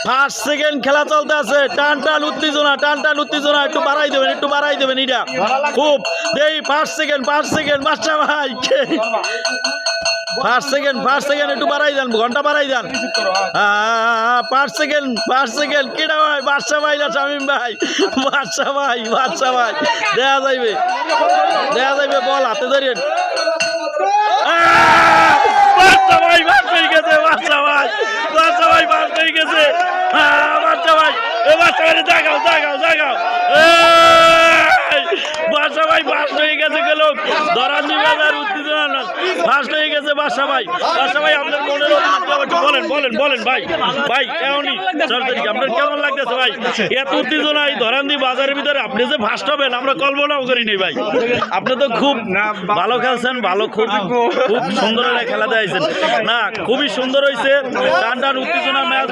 First second খেলা চলতে আছে, টান টান উত্তেজনা, একটু বাড়াই দেবেন এটা খুব এই ফার্স্ট সেকেন্ড বাচ্চা ভাই ফার্স্ট সেকেন্ড একটু বাড়াই দেন, ঘন্টা বাড়াই দেন। ফার্স্ট সেকেন্ড কেডা ভাই? বাদশা ভাই না শামীম ভাই? বাদশা ভাই দেখা যাইবে বল হাতে ধরেন। বাদশা ভাই বাদ হয়ে গেছে, বাদশা ভাই বাদ হয়ে গেছে। বাদশা ভাই জাগাও বাদশা ভাই ফার্স্ট হয়ে গেছে, গেল ধরান্দি বাজার উত্তেজনা ফার্স্ট হয়ে গেছে বাদশা ভাই। আপনার মনের বলেন ভাই এমনই সরকারি আপনার কেমন লাগতেছে ভাই? এত উত্তেজনা এই ধরান্দি বাজারের ভিতরে আপনি যে ফার্স্ট হবেন আমরা কল্পনাও করিনি ভাই। আপনি তো খুব ভালো খেলছেন, খুব সুন্দর একটা খেলা দিয়েছেন। না খুবই সুন্দর হয়েছে, টান উত্তেজনা ম্যাচ।